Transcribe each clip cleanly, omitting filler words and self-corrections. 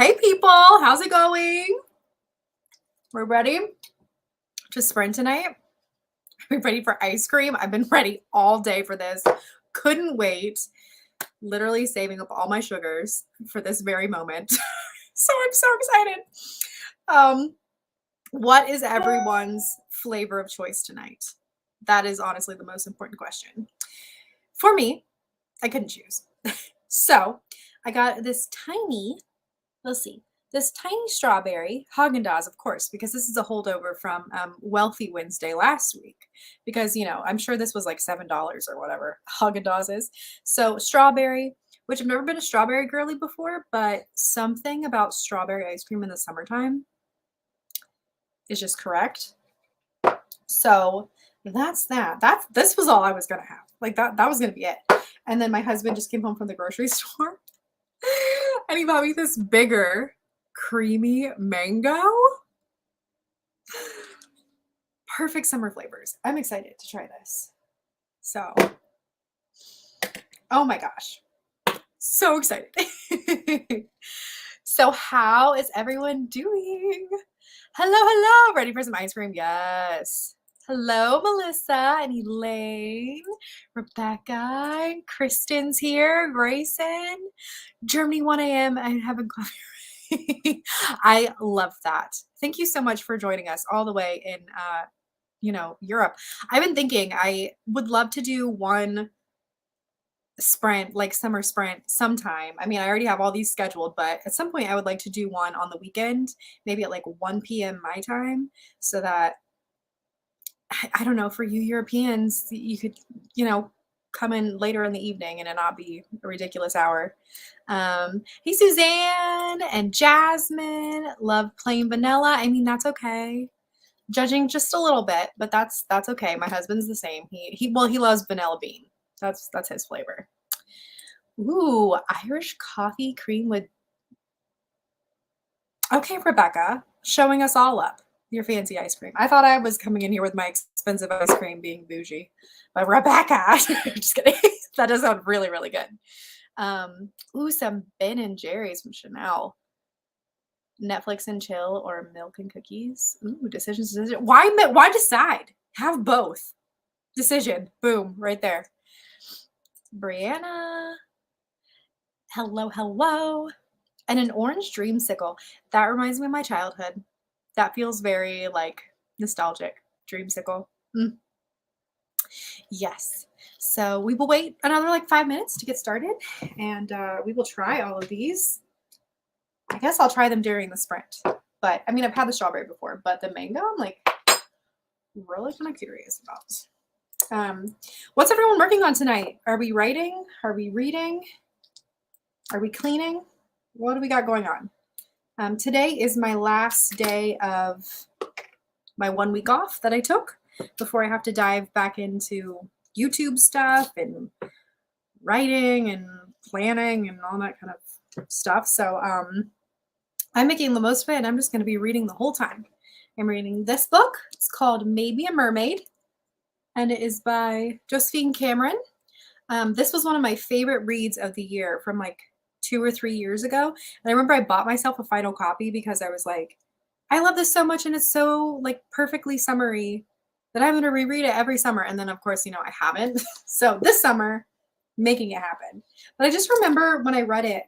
Hey people, how's it going? We're ready to sprint tonight. Are we ready for ice cream? I've been ready all day for this. Couldn't wait. Literally saving up all my sugars for this very moment. So I'm so excited. What is everyone's flavor of choice tonight? That is honestly the most important question. For me, I couldn't choose. So I got this tiny, let's see, this tiny strawberry Haagen-Dazs, of course, because this is a holdover from Wealthy Wednesday last week. Because I'm sure this was like $7 or whatever Haagen-Dazs is. So strawberry, which I've never been a strawberry girly before, but something about strawberry ice cream in the summertime is just correct. So that's that. This was all I was gonna have. Like that was gonna be it. And then my husband just came home from the grocery store and he bought me this bigger creamy mango. Perfect summer flavors. I'm excited to try this. So, oh my gosh. So excited. So how is everyone doing? Hello. Ready for some ice cream? Yes. Hello, Melissa and Elaine, Rebecca, and Kristen's here, Grayson, Germany 1 a.m. I haven't coffee. I love that. Thank you so much for joining us all the way in, Europe. I've been thinking I would love to do one sprint, like summer sprint sometime. I mean, I already have all these scheduled, but at some point I would like to do one on the weekend, maybe at like 1 p.m. my time, so that I don't know, for you Europeans, you could, come in later in the evening and it not be a ridiculous hour. Hey, Suzanne and Jasmine, love plain vanilla. I mean, that's okay. Judging just a little bit, but that's okay. My husband's the same. He loves vanilla bean. That's his flavor. Ooh, Irish coffee cream with. Okay, Rebecca, showing us all up your fancy ice cream. I thought I was coming in here with my expensive ice cream being bougie, but Rebecca, just kidding. That does sound really, really good. Ooh, some Ben and Jerry's from Chanel. Netflix and chill or milk and cookies. Ooh, decision. Why decide? Have both. Decision. Boom, right there. Brianna. Hello. And an orange dreamsicle. That reminds me of my childhood. That feels very like nostalgic. Dreamsicle. Yes. So we will wait another like 5 minutes to get started, and we will try all of these. I guess I'll try them during the sprint. But I mean, I've had the strawberry before, but the mango, I'm like really kind of curious about. What's everyone working on tonight? Are we writing? Are we reading? Are we cleaning? What do we got going on? Today is my last day of my 1 week off that I took before I have to dive back into YouTube stuff and writing and planning and all that kind of stuff. So I'm making the most of it, and I'm just going to be reading the whole time. I'm reading this book. It's called Maybe a Mermaid, and it is by Josephine Cameron. This was one of my favorite reads of the year from like 2 or 3 years ago. And I remember I bought myself a final copy because I was like, I love this so much, and it's so like perfectly summery that I'm going to reread it every summer. And then of course, I haven't. So this summer, making it happen. But I just remember when I read it,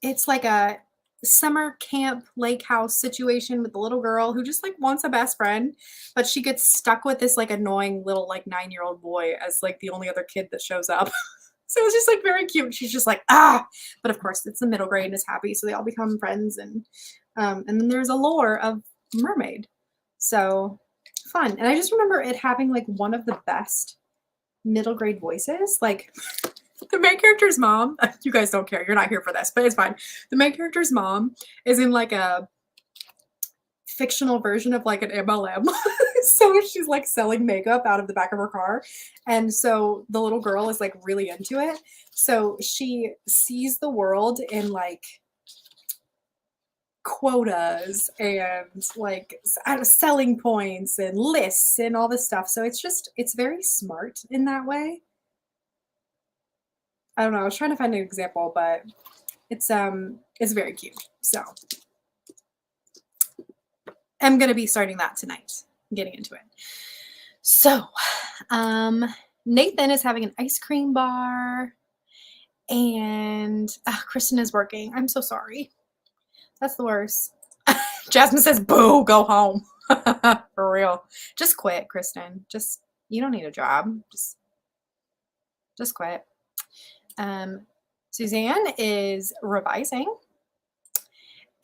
it's like a summer camp lake house situation with the little girl who just like wants a best friend, but she gets stuck with this like annoying little like 9-year-old boy as like the only other kid that shows up. So it's just like very cute. She's just like, but of course it's the middle grade and is happy, so they all become friends, and then there's a lore of mermaid. So fun. And I just remember it having like one of the best middle grade voices. Like the main character's mom, you guys don't care, you're not here for this, but it's fine. The main character's mom is in like a fictional version of like an MLM. So she's like selling makeup out of the back of her car. And so the little girl is like really into it. So she sees the world in like quotas and like selling points and lists and all this stuff. So it's very smart in that way. I don't know. I was trying to find an example, but It's very cute. So I'm gonna be starting that tonight, getting into it. So Nathan is having an ice cream bar, and Kristen is working. I'm so sorry. That's the worst. Jasmine says, boo, go home. For real. Just quit, Kristen. You don't need a job. Just quit. Suzanne is revising,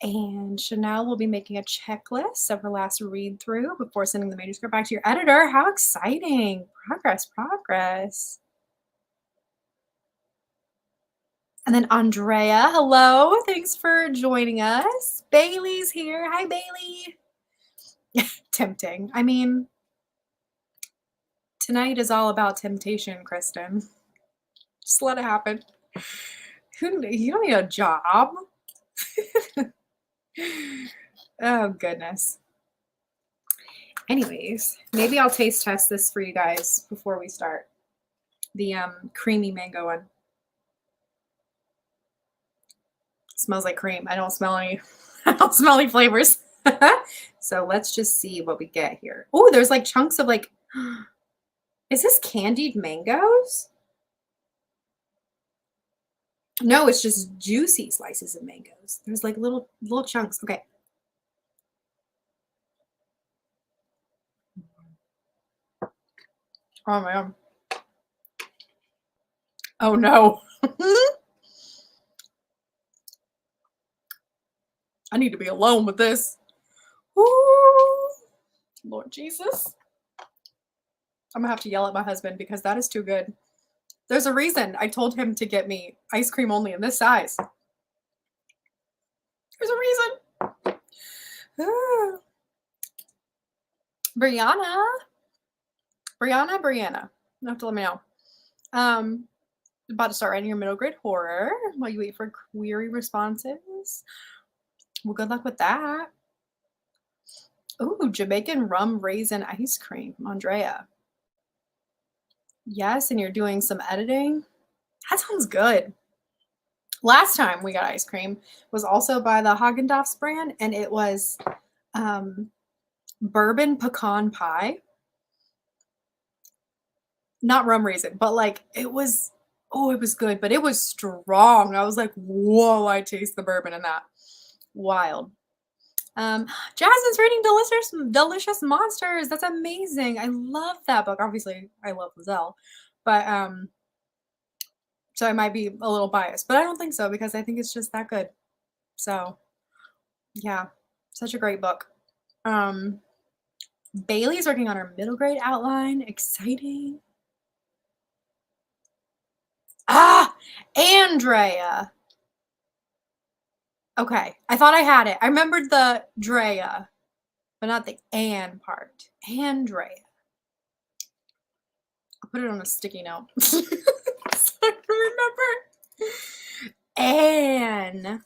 and Chanel will be making a checklist of her last read through before sending the manuscript back to your editor. How exciting! Progress. And then Andrea, hello. Thanks for joining us. Bailey's here. Hi, Bailey. Tempting. I mean, tonight is all about temptation, Kristen. Just let it happen. You don't need a job. Oh, goodness. Anyways, maybe I'll taste test this for you guys before we start. The creamy mango one. Smells like cream. I don't smell any flavors. So let's just see what we get here. Oh, there's like chunks of like, is this candied mangoes? No, it's just juicy slices of mangoes. There's like little chunks. Okay. Oh man. Oh no. I need to be alone with this. Ooh, Lord Jesus. I'm gonna have to yell at my husband because that is too good. There's a reason I told him to get me ice cream only in this size. There's a reason. Brianna. You have to let me know. About to start writing your middle grade horror while you wait for query responses. Well, good luck with that. Ooh, Jamaican rum raisin ice cream, Andrea. Yes, and you're doing some editing. That sounds good. Last time we got ice cream was also by the Haagen-Dazs brand, and it was bourbon pecan pie. Not rum raisin, but like it was good, but it was strong. I was like, whoa, I taste the bourbon in that. Wild. Jasmine's reading Delicious Monsters. That's amazing. I love that book. Obviously, I love Lizelle, but so I might be a little biased, but I don't think so because I think it's just that good. So, yeah, such a great book. Bailey's working on her middle grade outline. Exciting. Andrea. Okay, I thought I had it. I remembered the Drea, but not the Ann part. Andrea. I'll put it on a sticky note. So I remember. Andrea.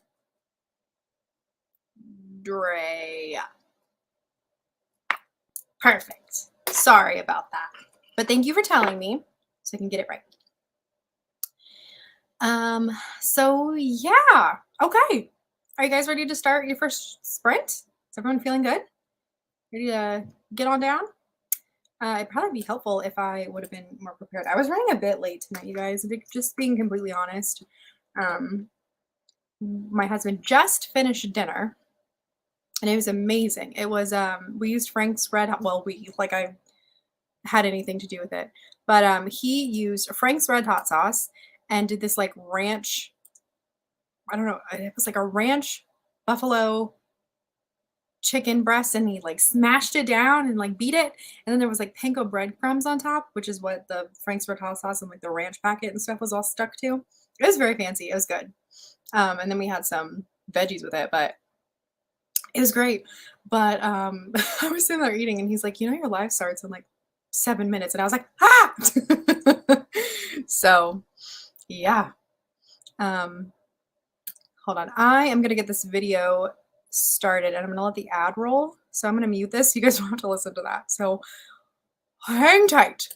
Perfect. Sorry about that. But thank you for telling me so I can get it right. So yeah. Okay. Are you guys ready to start your first sprint? Is everyone feeling good? Ready to get on down? It'd probably be helpful if I would have been more prepared. I was running a bit late tonight, you guys, just being completely honest. My husband just finished dinner and it was amazing. It was, we used Frank's Red Hot, well, I had anything to do with it, but he used Frank's Red Hot sauce and did this like ranch, I don't know, it was like a ranch buffalo chicken breast, and he like smashed it down and like beat it, and then there was like panko breadcrumbs on top, which is what the Frank's Red Hot sauce and like the ranch packet and stuff was all stuck to. It was very fancy. It was good. And then we had some veggies with it, but it was great. But I was sitting there eating, and he's like, your live starts in like 7 minutes, and I was like, ah. So yeah. Hold on, I am gonna get this video started and I'm gonna let the ad roll. So I'm gonna mute this. You guys don't have to listen to that. So hang tight.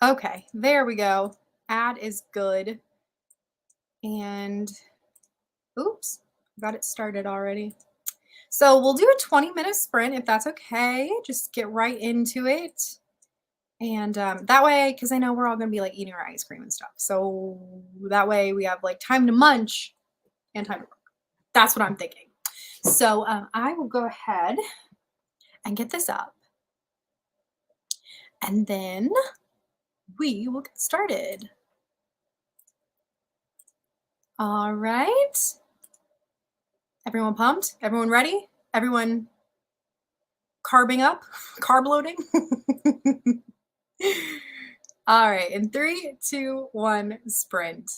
Okay, there we go. Add is good. And oops, got it started already. So we'll do a 20-minute sprint if that's okay. Just get right into it. And that way, because I know we're all going to be like eating our ice cream and stuff. So that way we have like time to munch and time to work. That's what I'm thinking. So I will go ahead and get this up. And then we will get started. All right. Everyone pumped? Everyone ready? Everyone carbing up? Carb loading? All right. In 3, 2, 1, sprint.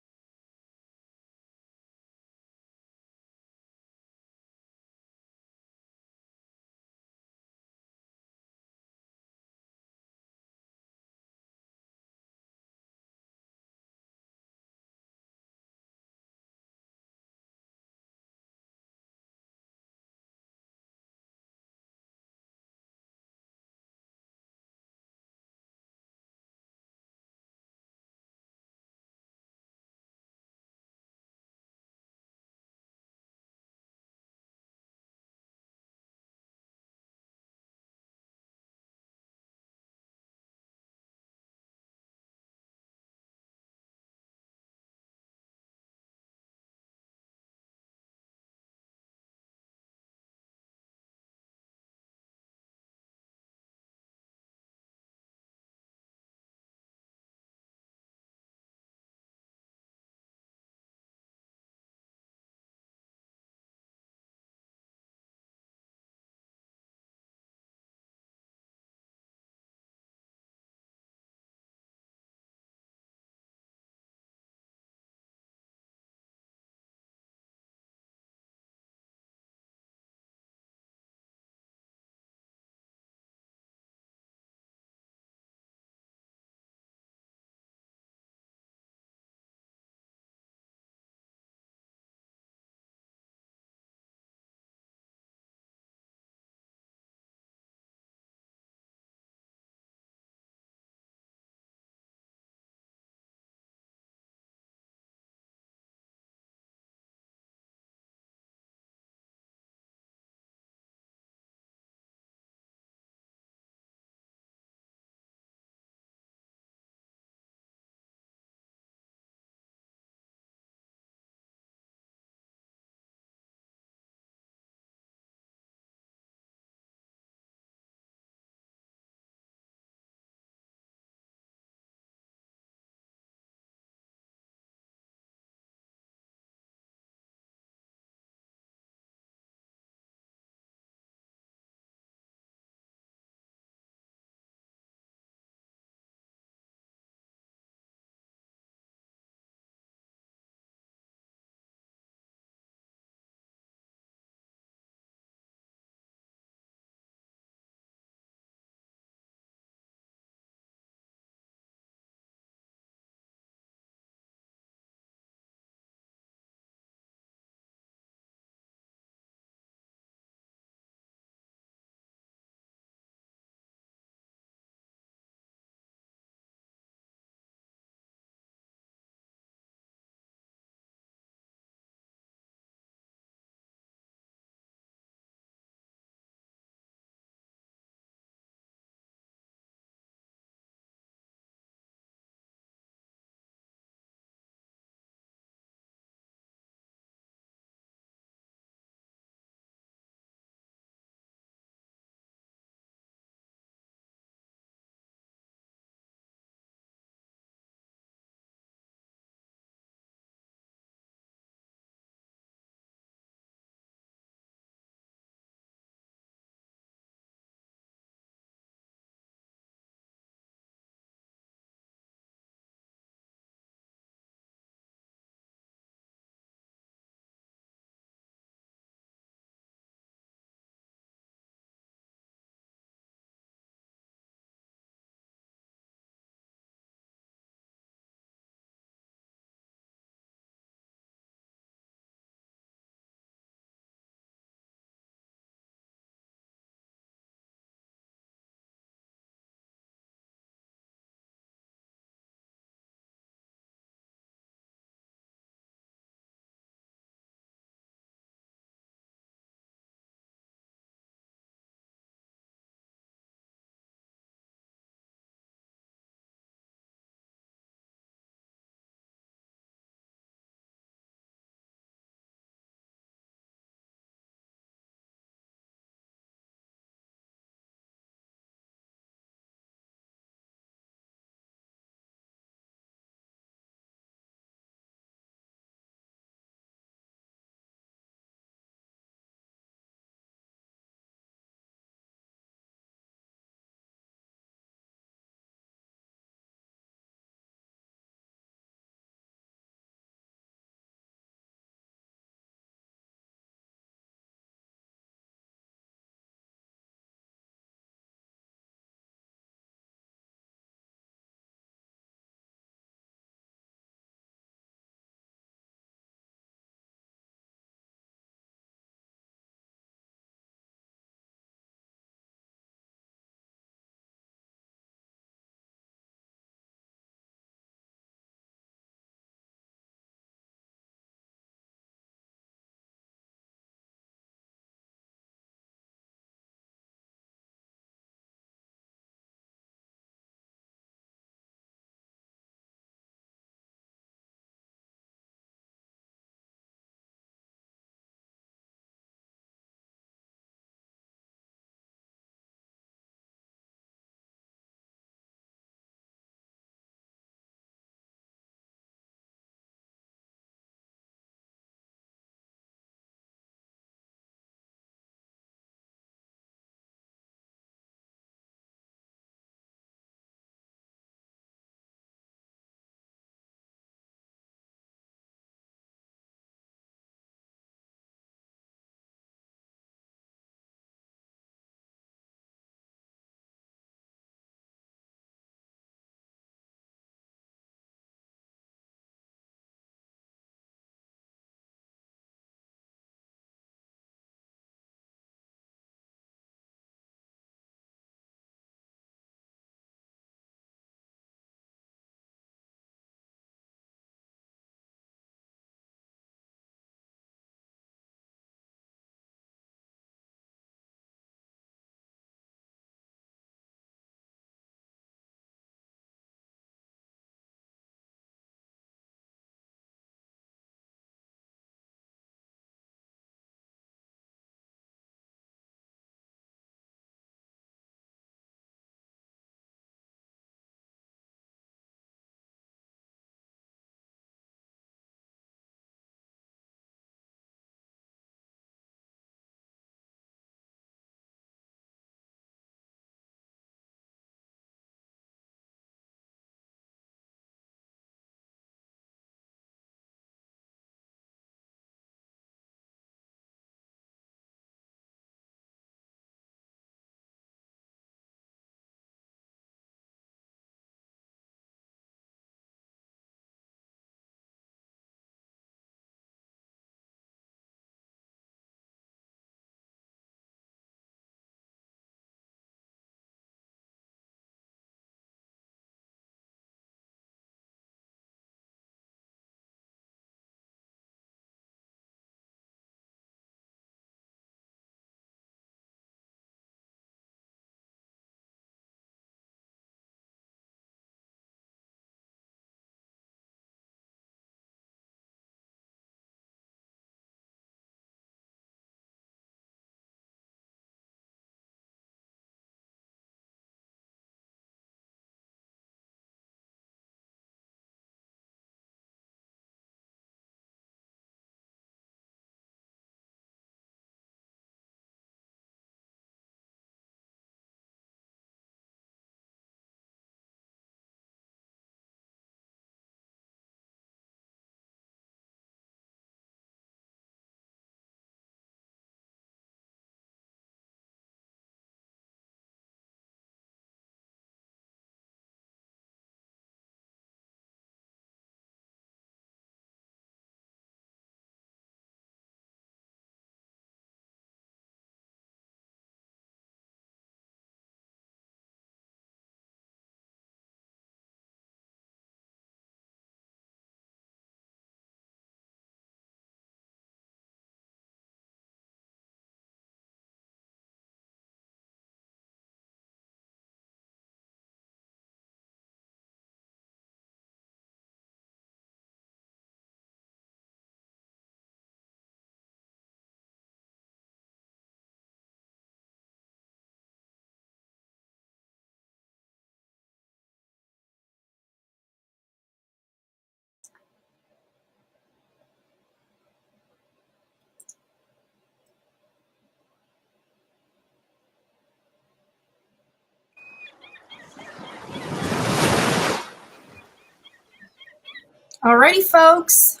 Alrighty, folks.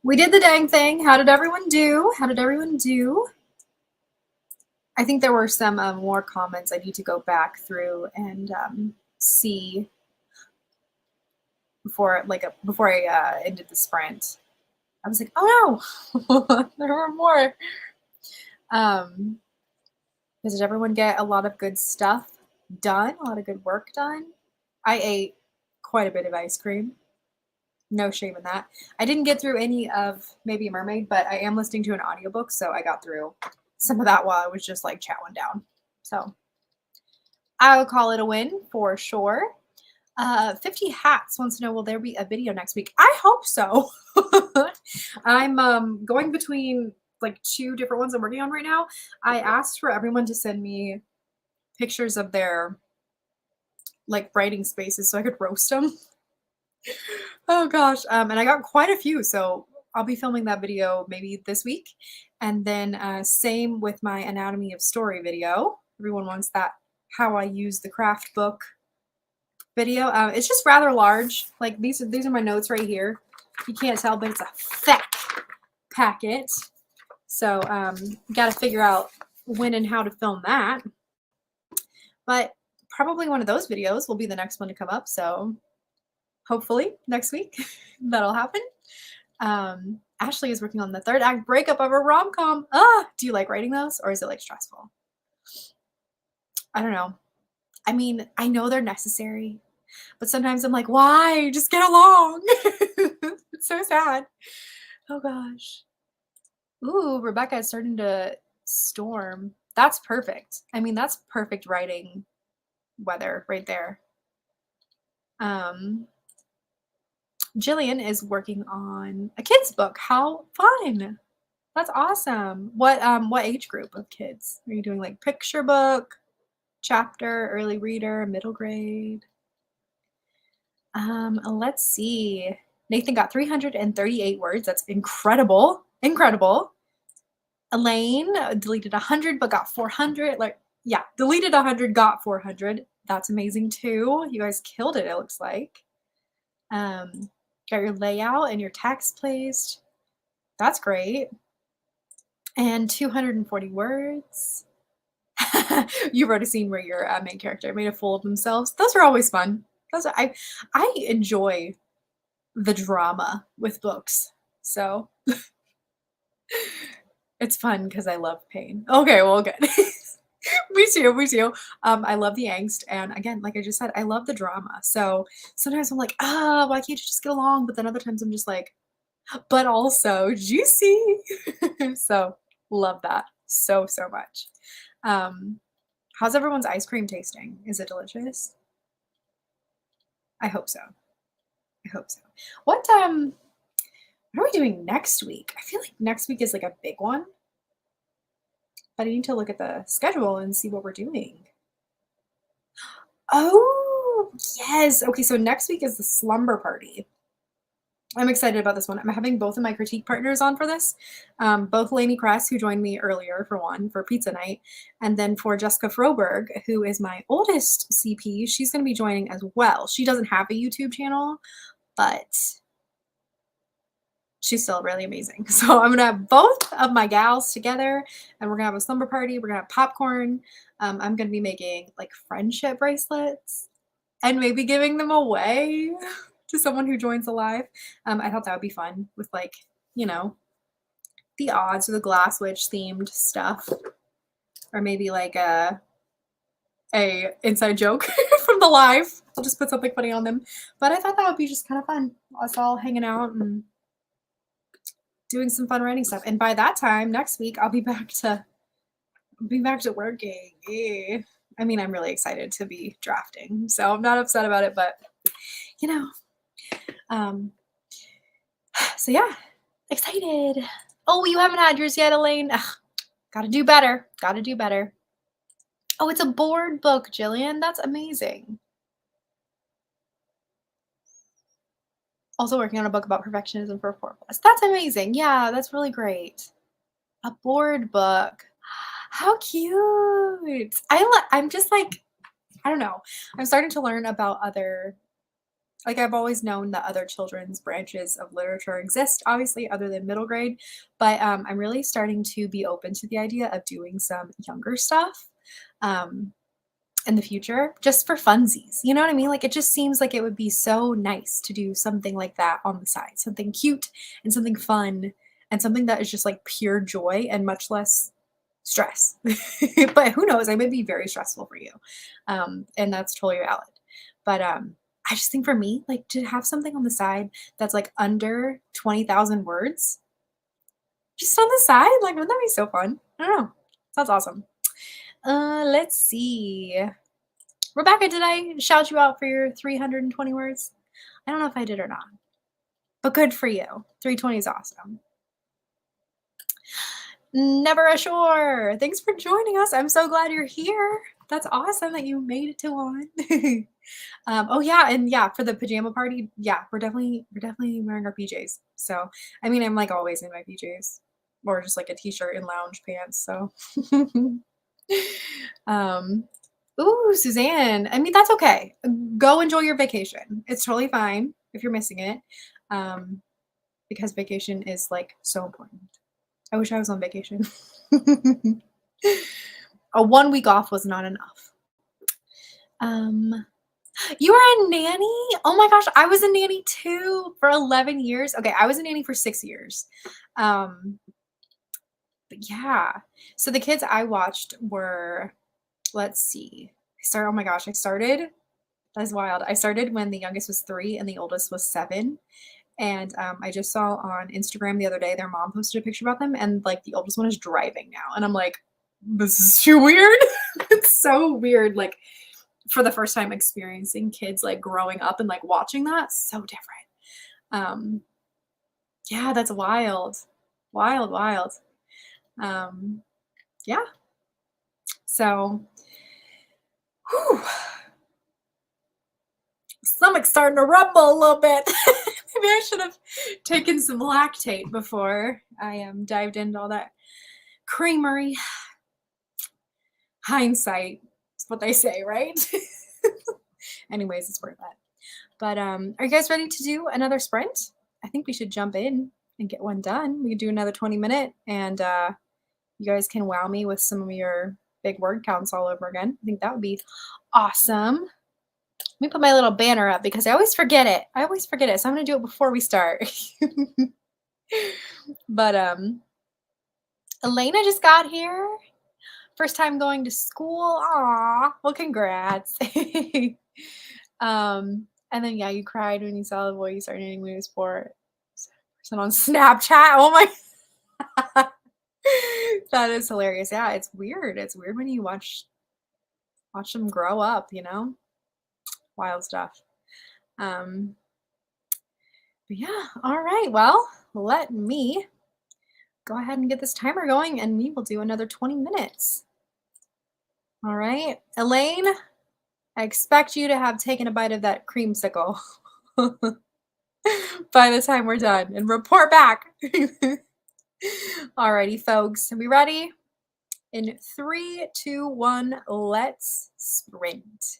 We did the dang thing. How did everyone do? How did everyone do? I think there were some more comments I need to go back through and see before I ended the sprint. I was like, oh no, there were more. Did everyone get a lot of good stuff done? A lot of good work done? I ate quite a bit of ice cream. No shame in that. I didn't get through any of Maybe a Mermaid, but I am listening to an audiobook, so I got through some of that while I was just like chowing down. So I would call it a win for sure. 50 Hats wants to know, will there be a video next week? I hope so. I'm going between like 2 different ones I'm working on right now. I asked for everyone to send me pictures of their like writing spaces so I could roast them. Oh gosh. And I got quite a few, so I'll be filming that video maybe this week. And then same with my Anatomy of Story video. Everyone wants that how I use the craft book video. It's just rather large. Like these are my notes right here. You can't tell, but it's a thick packet. So got to figure out when and how to film that. But probably one of those videos will be the next one to come up. So hopefully next week that'll happen. Ashley is working on the 3rd act breakup of a rom-com. Do you like writing those, or is it like stressful? I don't know. I mean, I know they're necessary, but sometimes I'm like, why? Just get along. It's so sad. Oh gosh. Ooh, Rebecca is starting to storm. That's perfect. I mean, that's perfect writing weather right there. Jillian is working on a kid's book. How fun. That's awesome. What age group of kids? Are you doing like picture book, chapter, early reader, middle grade? Let's see. Nathan got 338 words. That's incredible. Incredible. Elaine deleted 100 but got 400. Deleted 100, got 400. That's amazing too. You guys killed it, it looks like. Got your layout and your text placed. That's great. And 240 words. You wrote a scene where your main character made a fool of themselves. Those are always fun. I enjoy the drama with books. So it's fun because I love pain. Okay, well, good. Me too. I love the angst. And again, like I just said, I love the drama. So sometimes I'm like, why can't you just get along? But then other times I'm just like, but also juicy. So love that so much. How's everyone's ice cream tasting? Is it delicious? I hope so. What are we doing next week? I feel like next week is like a big one. But I need to look at the schedule and see what we're doing. Oh, yes. Okay, so next week is the slumber party. I'm excited about this one. I'm having both of my critique partners on for this. Both Lainey Kress, who joined me earlier for pizza night, and then for Jessica Froberg, who is my oldest CP. She's going to be joining as well. She doesn't have a YouTube channel, but she's still really amazing. So I'm going to have both of my gals together, and we're going to have a slumber party. We're going to have popcorn. I'm going to be making like friendship bracelets and maybe giving them away to someone who joins the live. I thought that would be fun with like, the odds or the Glass Witch themed stuff, or maybe like a inside joke from the live. I'll just put something funny on them. But I thought that would be just kind of fun. Us all hanging out and doing some fun writing stuff. And by that time next week, I'll be back to working. Yeah. I mean, I'm really excited to be drafting, so I'm not upset about it, but so yeah, excited. Oh, you haven't had yours yet, Elaine. Ugh, gotta do better. Oh, it's a board book, Jillian. That's amazing. Also working on a book about perfectionism for 4+. That's amazing. Yeah, that's really great. A board book. How cute. I'm just like, I don't know. I'm starting to learn about other Like, I've always known that other children's branches of literature exist, obviously, other than middle grade, but, I'm really starting to be open to the idea of doing some younger stuff, um, in the future, just for funsies, you know what I mean? Like, it just seems like it would be so nice to do something like that on the side, something cute and something fun and something that is just, like, pure joy and much less stress. But who knows? I may be very stressful for you, and that's totally valid. But, I just think for me, like, to have something on the side that's, like, under 20,000 words, just on the side, like, wouldn't that be so fun? I don't know. Sounds awesome. Let's see. Rebecca, did I shout you out for your 320 words? I don't know if I did or not, but good for you. 320 is awesome. Never ashore. Thanks for joining us. I'm so glad you're here. That's awesome that you made it to one. Oh yeah, and yeah, for the pajama party, yeah, we're definitely wearing our PJs. So I mean, I'm like always in my PJs, or just like a t-shirt and lounge pants. So, um, ooh, Suzanne. I mean, that's okay. Go enjoy your vacation. It's totally fine if you're missing it, um, because vacation is like so important. I wish I was on vacation. A 1 week off was not enough. Um, you were a nanny? Oh my gosh, I was a nanny too for 11 years. Okay, I was a nanny for 6 years. Um, but yeah. So the kids I watched were, let's see. Oh my gosh, I started, that's wild. I started when the youngest was 3 and the oldest was 7. And I just saw on Instagram the other day their mom posted a picture about them, and like the oldest one is driving now. And I'm like, this is too weird. It's so weird. Like for the first time experiencing kids like growing up and like watching that, so different. Um, yeah, that's wild. Wild, wild. Um, yeah. So, whew, stomach's starting to rumble a little bit. Maybe I should have taken some lactate before I dived into all that creamery. Hindsight is what they say, right? Anyways, it's worth it. But are you guys ready to do another sprint? I think we should jump in and get one done. We could do another 20-minute, and you guys can wow me with some of your big word counts all over again. I think that would be awesome. Let me put my little banner up because I always forget it. I always forget it. So I'm gonna do it before we start. But Elena just got here. First time going to school. Aw, well, congrats. And then yeah, you cried when you saw the boy you started knitting when he was 4. Person on Snapchat. Oh my that is hilarious. Yeah, it's weird. It's weird when you watch them grow up, you know? Wild stuff. Um, but yeah, all right. Well, let me go ahead and get this timer going and we will do another 20 minutes. All right. Elaine, I expect you to have taken a bite of that creamsicle by the time we're done and report back. Alrighty, folks. Are we ready? In 3, 2, 1, let's sprint.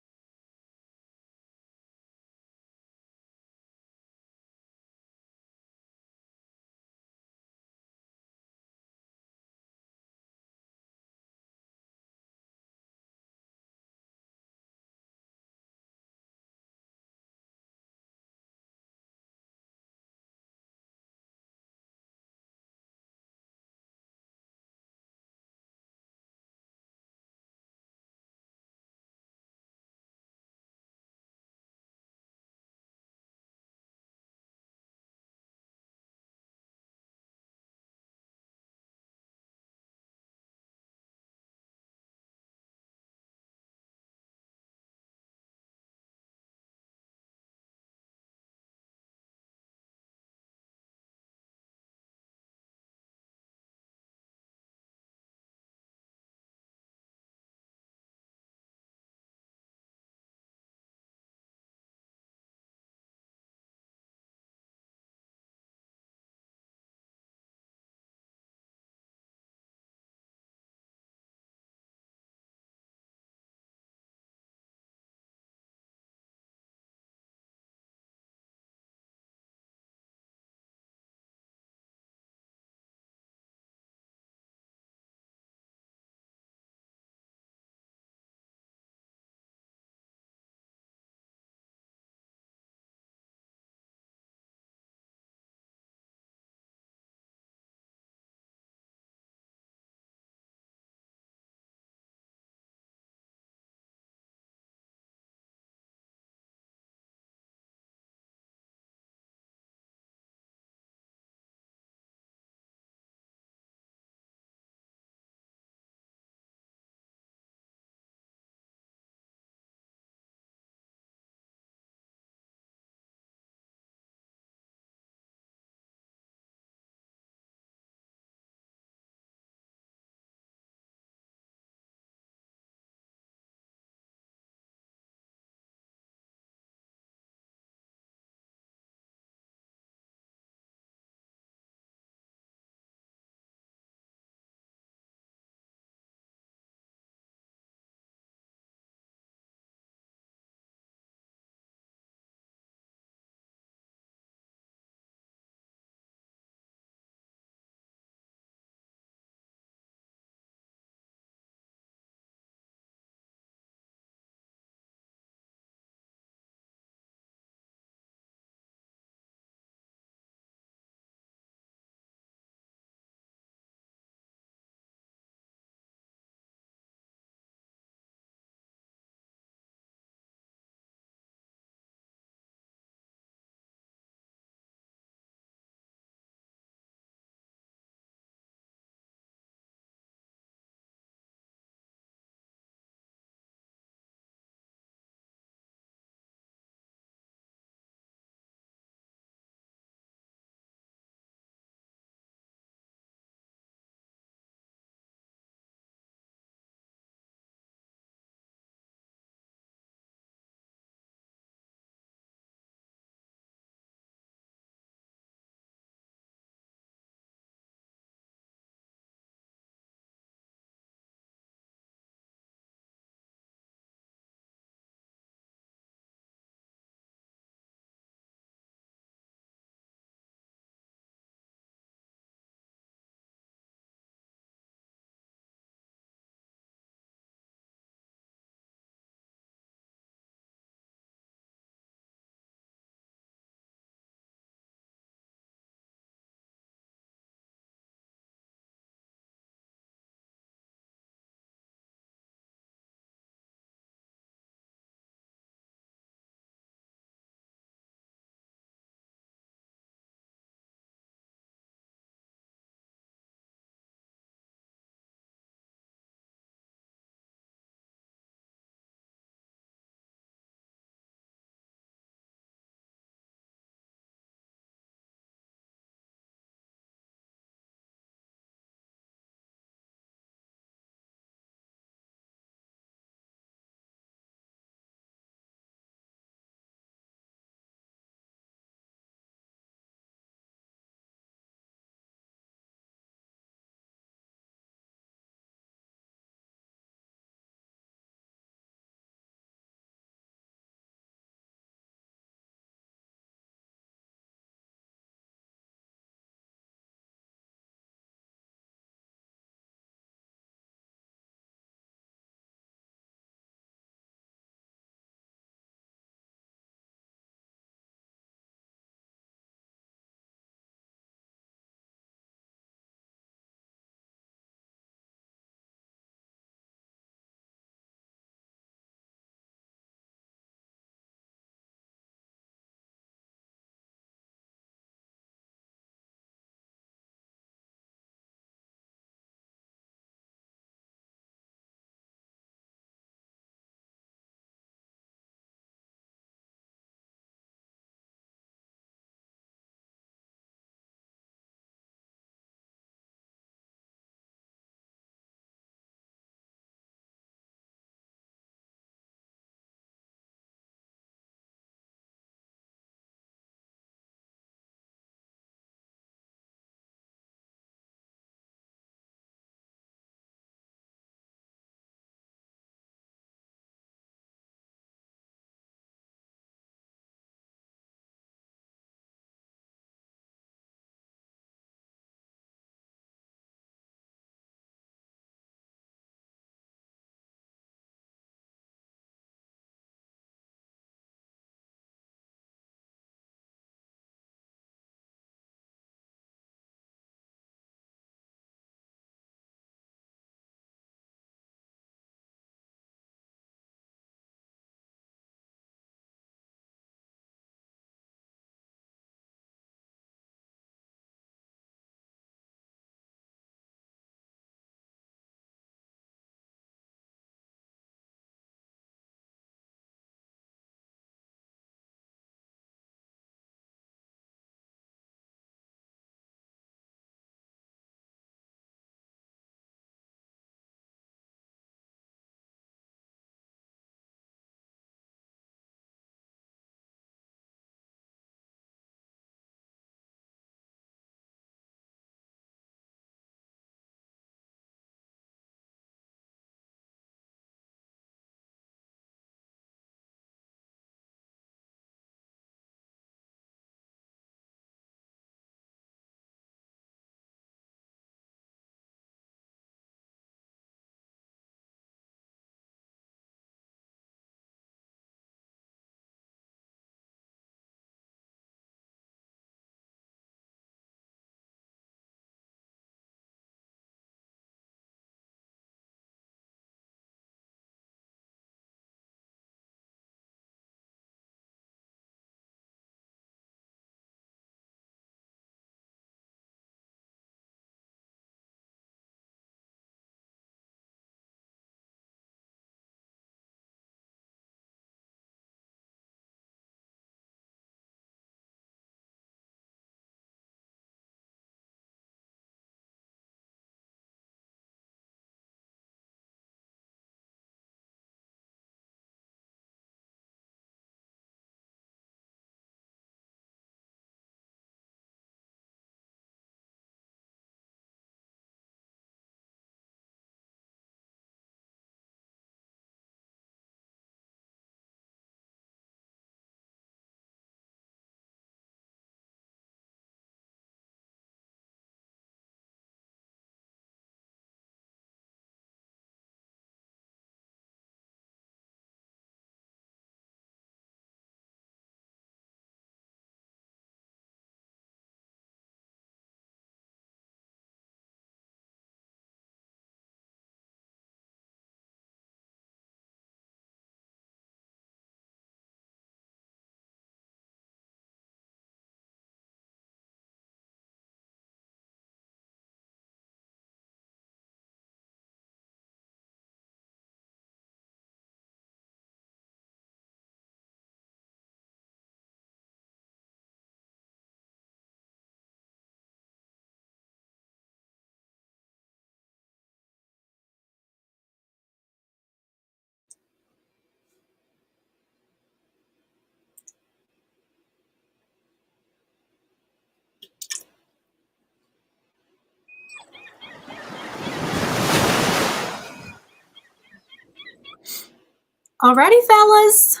Alrighty, fellas.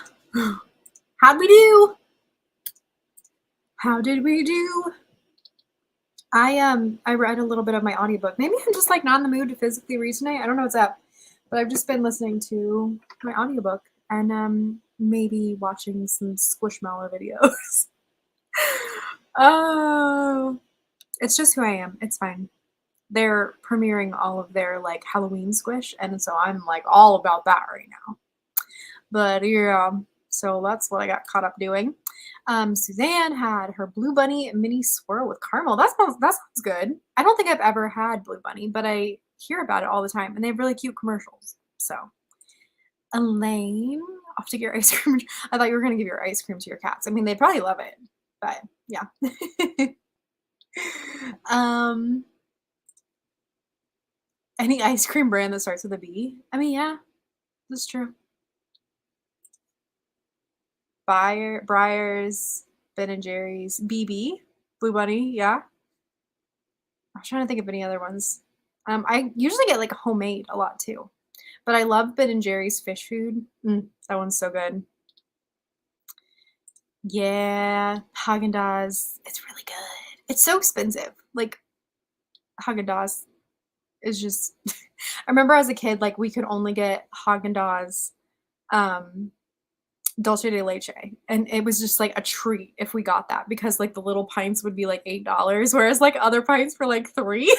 How'd we do? How did we do? I read a little bit of my audiobook. Maybe I'm just like not in the mood to physically read tonight. I don't know what's up. But I've just been listening to my audiobook and maybe watching some Squishmallow videos. Oh, it's just who I am. It's fine. They're premiering all of their like Halloween squish, and so I'm like all about that right now. But yeah, so that's what I got caught up doing. Suzanne had her Blue Bunny mini swirl with caramel. That sounds good. I don't think I've ever had Blue Bunny, but I hear about it all the time, and they have really cute commercials. So Elaine, off to get your ice cream. I thought you were gonna give your ice cream to your cats. I mean, they'd probably love it, but yeah. um, any ice cream brand that starts with a B? I mean, yeah, that's true. Briars, Ben and Jerry's, BB, Blue Bunny, yeah. I'm trying to think of any other ones. I usually get like homemade a lot too, but I love Ben and Jerry's fish food. That one's so good. Yeah, Haagen-Dazs, it's really good. It's so expensive. Like Haagen-Dazs is just. I remember as a kid, like we could only get Haagen-Dazs, um, dulce de leche, and it was just like a treat if we got that because like the little pints would be like $8, whereas like other pints were like 3.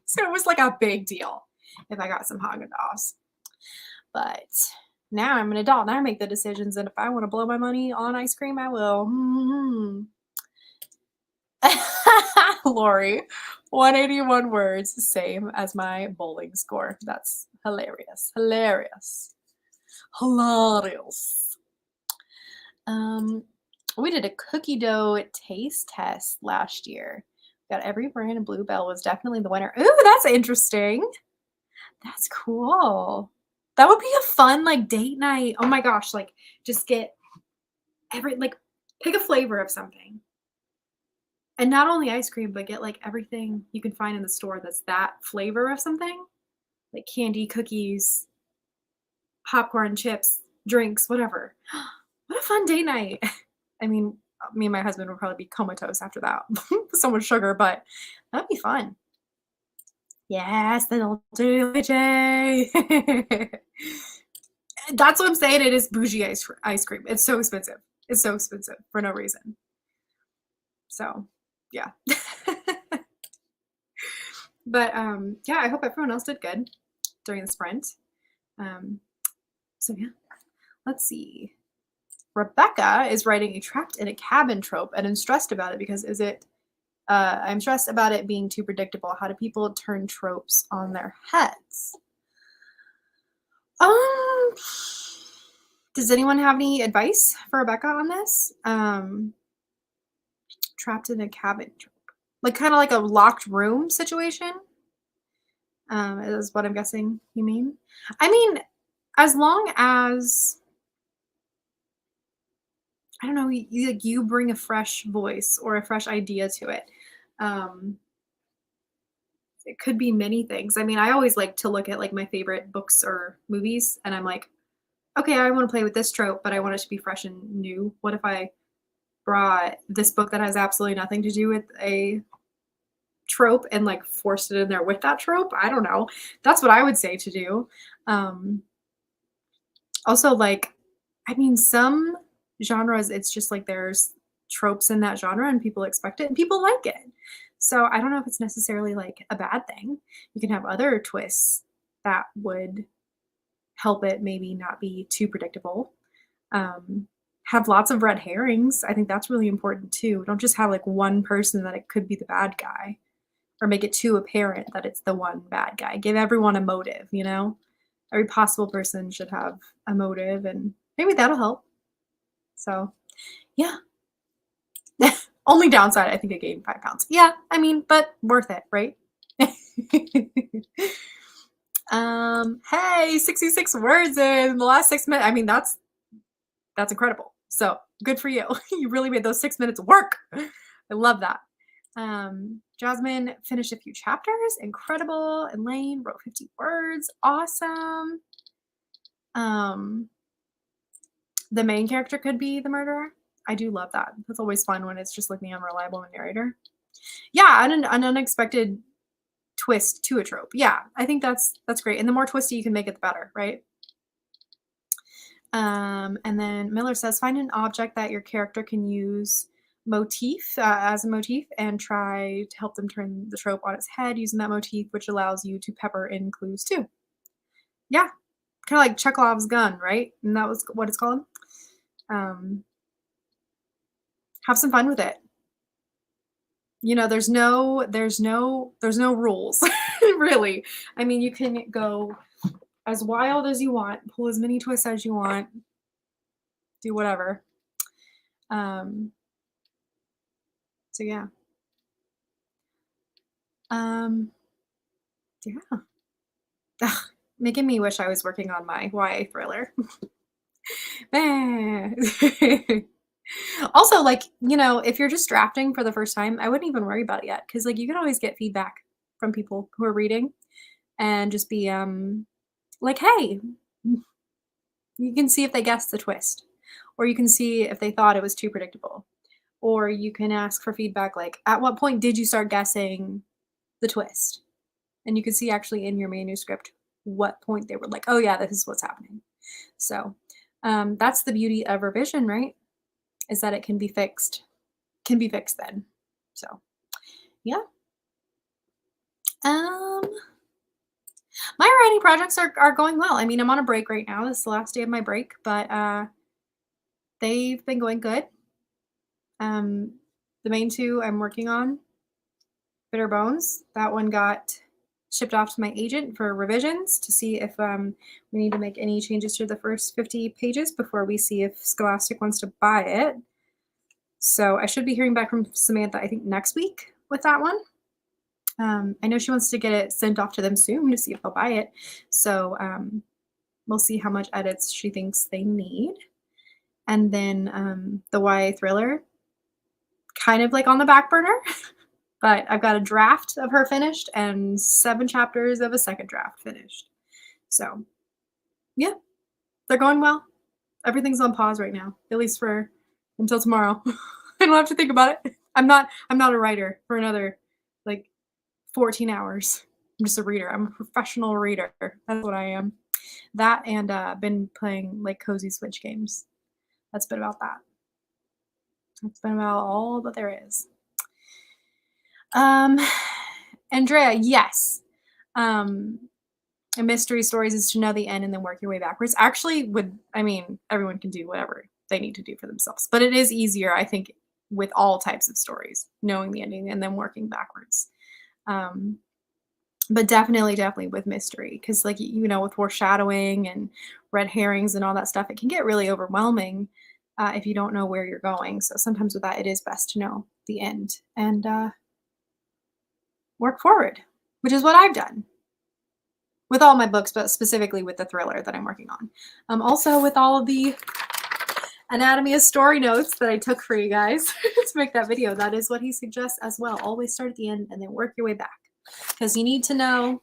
So it was like a big deal if I got some Haagen-Dazs. But now I'm an adult. Now I make the decisions, and if I want to blow my money on ice cream, I will. Lori, 181 words, same as my bowling score. That's hilarious. Hilarious. Hilarious. We did a cookie dough taste test last year. Got every brand, and Bluebell was definitely the winner. Ooh, that's interesting. That's cool. That would be a fun like date night. Oh my gosh, like just get pick a flavor of something. And not only ice cream, but get like everything you can find in the store that's that flavor of something. Like candy, cookies, popcorn, chips, drinks, whatever. What a fun date night. I mean, me and my husband would probably be comatose after that. So much sugar, but that'd be fun. Yes, the little J. That's what I'm saying. It is bougie ice cream. It's so expensive. It's so expensive for no reason. So, yeah. But yeah, I hope everyone else did good during the sprint. So yeah, let's see. Rebecca is writing a trapped in a cabin trope and I'm stressed about it because I'm stressed about it being too predictable. How do people turn tropes on their heads? Does anyone have any advice for Rebecca on this? Trapped in a cabin trope. Like kind of like a locked room situation? Is what I'm guessing you mean. I mean, as long as I don't know, you bring a fresh voice or a fresh idea to it. It could be many things. I mean, I always like to look at like my favorite books or movies, and I'm like, okay, I want to play with this trope, but I want it to be fresh and new. What if I brought this book that has absolutely nothing to do with a trope and like forced it in there with that trope? I don't know. That's what I would say to do. Also, like, I mean, some genres, it's just like there's tropes in that genre and people expect it and people like it. So I don't know if it's necessarily like a bad thing. You can have other twists that would help it maybe not be too predictable. Have lots of red herrings. I think that's really important too. Don't just have like one person that it could be the bad guy or make it too apparent that it's the one bad guy. Give everyone a motive, you know? Every possible person should have a motive and maybe that'll help. So, yeah. Only downside, I think I gained 5 pounds. Yeah, I mean, but worth it, right? Hey, 66 words in the last 6 minutes. I mean, that's incredible. So good for you. You really made those 6 minutes work. I love that. Jasmine finished a few chapters. Incredible. Elaine wrote 50 words. Awesome. the main character could be the murderer. I do love that. It's always fun when it's just like the unreliable narrator. Yeah, an unexpected twist to a trope. Yeah, I think that's great. And the more twisty you can make it, the better, right? And then Miller says, find an object that your character can use as a motif and try to help them turn the trope on its head using that motif, which allows you to pepper in clues too. Yeah, kind of like Chekhov's gun, right? And that was what it's called. Have some fun with it. You know, there's no rules, really. I mean, you can go as wild as you want, pull as many twists as you want, do whatever. So yeah. Yeah. Ugh, making me wish I was working on my YA thriller. Also, like, you know, if you're just drafting for the first time, I wouldn't even worry about it yet because like you can always get feedback from people who are reading and just be like, hey, you can see if they guessed the twist, or you can see if they thought it was too predictable, or you can ask for feedback like, at what point did you start guessing the twist? And you can see actually in your manuscript what point they were like, oh yeah, this is what's happening. So that's the beauty of revision, right? Is that it can be fixed. Can be fixed then. So yeah. Um my writing projects are going well. I mean, I'm on a break right now. This is the last day of my break, but they've been going good. The main two I'm working on, Bitter Bones, that one got shipped off to my agent for revisions to see if we need to make any changes to the first 50 pages before we see if Scholastic wants to buy it. So I should be hearing back from Samantha, I think, next week with that one. I know she wants to get it sent off to them soon to see if they'll buy it. So we'll see how much edits she thinks they need. And then the YA thriller, kind of like on the back burner. But I've got a draft of her finished and 7 chapters of a second draft finished. So yeah, they're going well. Everything's on pause right now, at least for until tomorrow. I don't have to think about it. I'm not a writer for another like 14 hours. I'm just a reader. I'm a professional reader. That's what I am. That and been playing like cozy Switch games. That's been about that. That's been about all that there is. Andrea, yes. A mystery stories is to know the end and then work your way backwards. Actually, everyone can do whatever they need to do for themselves, but it is easier, I think, with all types of stories, knowing the ending and then working backwards. But definitely with mystery, because like, you know, with foreshadowing and red herrings and all that stuff, it can get really overwhelming if you don't know where you're going. So sometimes with that, it is best to know the end and work forward, which is what I've done with all my books, but specifically with the thriller that I'm working on. Also with all of the anatomy of story notes that I took for you guys to make that video, that is what he suggests as well. Always start at the end and then work your way back, because you need to know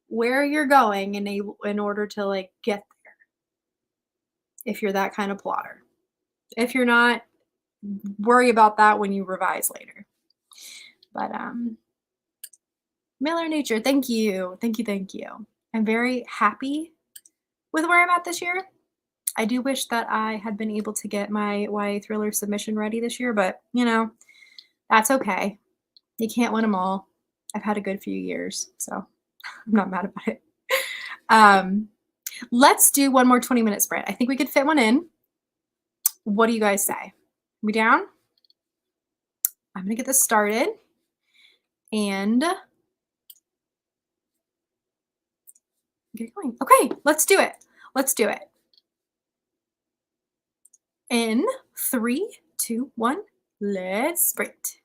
where you're going in order to like get there. If you're that kind of plotter. If you're not, worry about that when you revise later. But Miller Nature, thank you. I'm very happy with where I'm at this year. I do wish that I had been able to get my YA thriller submission ready this year, but you know, that's okay. You can't win them all. I've had a good few years, so I'm not mad about it. Let's do one more 20-minute sprint. I think we could fit one in. What do you guys say? We down? I'm gonna get this started and get going. Okay, let's do it. In 3, 2, 1, let's sprint.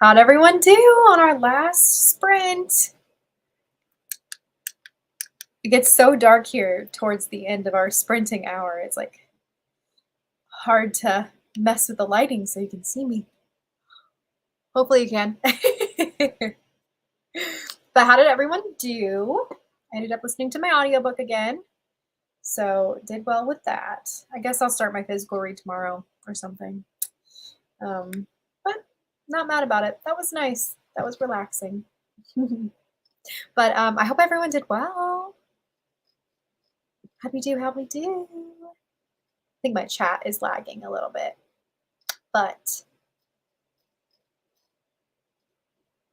How'd everyone do on our last sprint? It gets so dark here towards the end of our sprinting hour. It's like hard to mess with the lighting so you can see me. Hopefully you can. But how did everyone do? I ended up listening to my audiobook again. So did well with that. I guess I'll start my physical read tomorrow or something. But not mad about it. That was nice. That was relaxing. But I hope everyone did well. How'd we do? How'd we do? I think my chat is lagging a little bit. But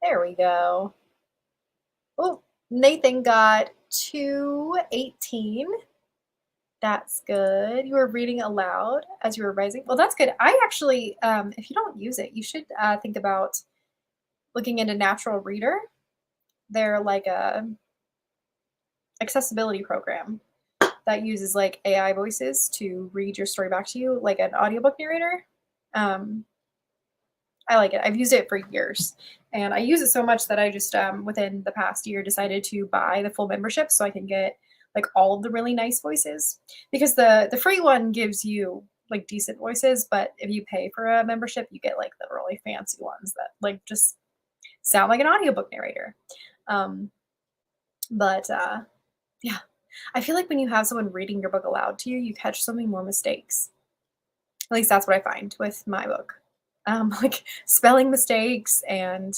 there we go. Oh, Nathan got 218. That's good. You were reading aloud as you were revising. Well, that's good. I actually, if you don't use it, you should think about looking into Natural Reader. They're like a accessibility program that uses like AI voices to read your story back to you, like an audiobook narrator. I like it. I've used it for years, and I use it so much that I just within the past year decided to buy the full membership so I can get like all of the really nice voices, because the free one gives you like decent voices, but if you pay for a membership you get like the really fancy ones that like just sound like an audiobook narrator. But yeah, I feel like when you have someone reading your book aloud to you, you catch so many more mistakes. At least that's what I find with my book. Like spelling mistakes and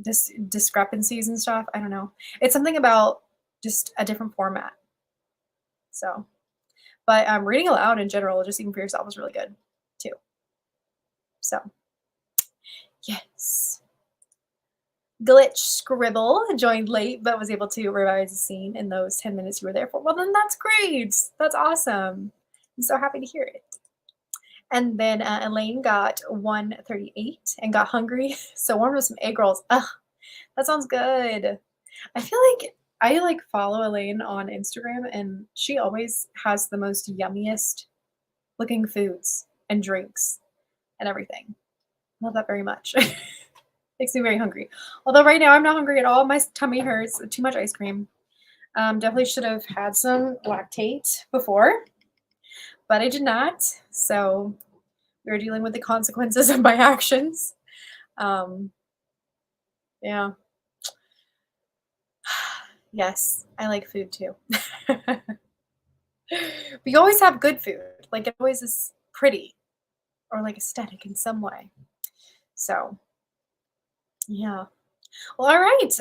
discrepancies and stuff. I don't know. It's something about just a different format. So, but reading aloud in general, just even for yourself, is really good too. So, yes. Glitch Scribble joined late, but was able to revise the scene in those 10 minutes you were there for. Well, then that's great. That's awesome. I'm so happy to hear it. And then Elaine got 138 and got hungry. So warmed with some egg rolls. Ugh, that sounds good. I feel like I like follow Elaine on Instagram, and she always has the most yummiest looking foods and drinks and everything. Love that very much. Makes me very hungry. Although right now I'm not hungry at all. My tummy hurts. Too much ice cream. Definitely should have had some lactate before, but I did not. So we're dealing with the consequences of my actions. Yeah. Yes, I like food too. We always have good food. Like it always is pretty or like aesthetic in some way. So yeah. Well, all right.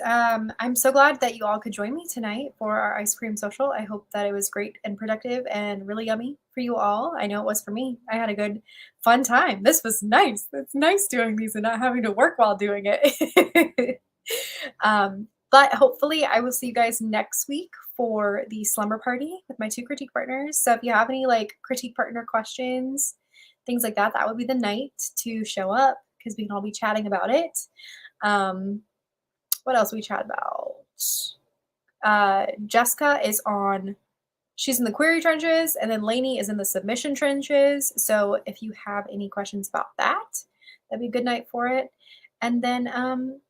I'm so glad that you all could join me tonight for our ice cream social. I hope that it was great and productive and really yummy for you all. I know it was for me. I had a good, fun time. This was nice. It's nice doing these and not having to work while doing it. But hopefully I will see you guys next week for the slumber party with my 2 critique partners. So if you have any like critique partner questions, things like that, that would be the night to show up because we can all be chatting about it. What else we chat about? Jessica is on, she's in the query trenches, and then Lainey is in the submission trenches. So if you have any questions about that, that'd be a good night for it. And then,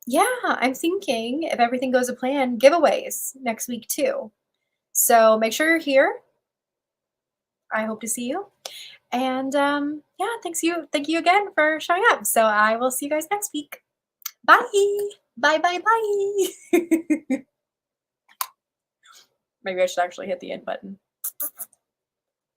yeah, I'm thinking if everything goes to plan, giveaways next week too. So make sure you're here. I hope to see you. And yeah, thank you again for showing up. So I will see you guys next week. Bye. Bye, bye, bye. Maybe I should actually hit the end button.